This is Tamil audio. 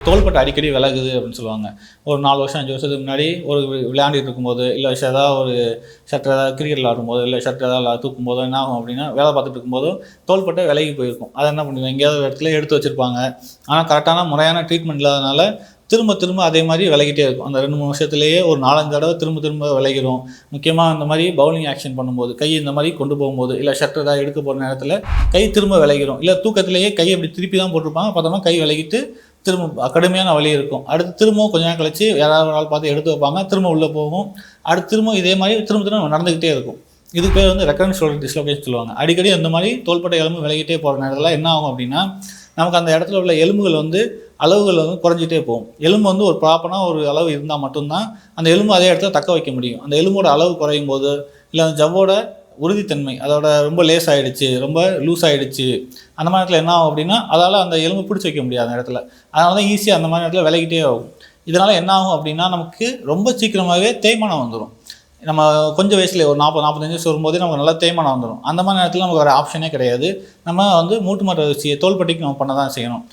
தோள்பட்டை அடிக்கடி விலகுது அப்படின்னு சொல்லுவாங்க. ஒரு 4 வருஷம் 5 வருஷத்துக்கு முன்னாடி ஒரு விளையாண்டுட்டு இருக்கும்போது, இல்லை ஏதாவது ஒரு ஷர்ட் ஏதாவது கிரிக்கெட் விளாடும்போது, இல்லை ஷர்ட் ஏதாவது தூக்கும்போதோ என்ன ஆகும் அப்படின்னா, வேலை பார்த்துட்டு இருக்கும்போதோ தோள்பட்டை விலகி போயிருக்கும். அதை என்ன பண்ணுவோம், எங்கேயாவது இடத்துல எடுத்து வச்சுருப்பாங்க. ஆனால் கரெக்டான முறையான ட்ரீட்மெண்ட் இல்லாதனால திரும்ப திரும்ப அதே மாதிரி விலகிட்டே இருக்கும். அந்த 2-3 வருஷத்துலேயே ஒரு 4-5 தடவை திரும்ப திரும்ப விலகிடும். முக்கியமாக இந்த மாதிரி பவுலிங் ஆக்ஷன் பண்ணும்போது, கை இந்த மாதிரி கொண்டு போகும்போது, இல்லை ஷர்ட் ஏதாவது எடுக்க போகிற நேரத்தில் கை திரும்ப விலகிடும். இல்லை தூக்கத்திலேயே கை அப்படி திருப்பி தான் போட்டிருப்பாங்க, பார்த்தோம்னா கை விலகிட்டு திரும்ப கடுமையான வலி இருக்கும். அடுத்து திரும்பவும் கொஞ்ச நேரம் கழிச்சு யாராவது ஒரு ஆள் பார்த்து எடுத்து வைப்பாங்க, திரும்ப உள்ளே போகும். அடுத்து திரும்ப இதே மாதிரி திரும்ப திரும்ப நடந்துக்கிட்டே இருக்கும். இதுக்கு பேர் வந்து ரெக்கரண்ட் ஷோல்டர் டிஸ்லோகேஷன் சொல்லுவாங்க. அடிக்கடி அந்த மாதிரி தோள்பட்டை எலும்பு விலகிட்டே போகிற நேரத்தில் என்ன ஆகும் அப்படின்னா, நமக்கு அந்த இடத்துல உள்ள எலும்புகள் வந்து அளவுகள் வந்து குறைஞ்சிட்டே போகும். எலும்பு வந்து ஒரு ப்ராப்பரான ஒரு அளவு இருந்தால் மட்டும்தான் அந்த எலும்பு அதே இடத்துல தக்க வைக்க முடியும். அந்த எலும்போட அளவு குறையும் போது, இல்லை அந்த ஜவ்வோட உறுதித்தன்மை அதோட ரொம்ப லேஸ் ஆகிடுச்சு, ரொம்ப லூஸ் ஆகிடுச்சு, அந்த மாதிரி இடத்துல என்ன ஆகும் அப்படின்னா, அதால் அந்த எலும்பு பிடிச்சி வைக்க முடியாது அந்த இடத்துல. அதனால தான் ஈஸியாக அந்த மாதிரி இடத்துல விலகிட்டே ஆகும். இதனால் என்ன ஆகும் அப்படின்னா, நமக்கு ரொம்ப சீக்கிரமாகவே தேய்மானம் வந்துடும். நம்ம கொஞ்சம் வயசுல ஒரு 40-45 வயசு வரும்போதே நமக்கு நல்லா தேய்மானம் வந்துடும். அந்த மாதிரி நேரத்தில் நமக்கு வேறு ஆப்ஷனே கிடையாது. நம்ம வந்து மூட்டு மாற்று அறுவையை தோள்பட்டைக்கு நம்ம பண்ண தான் செய்யணும்.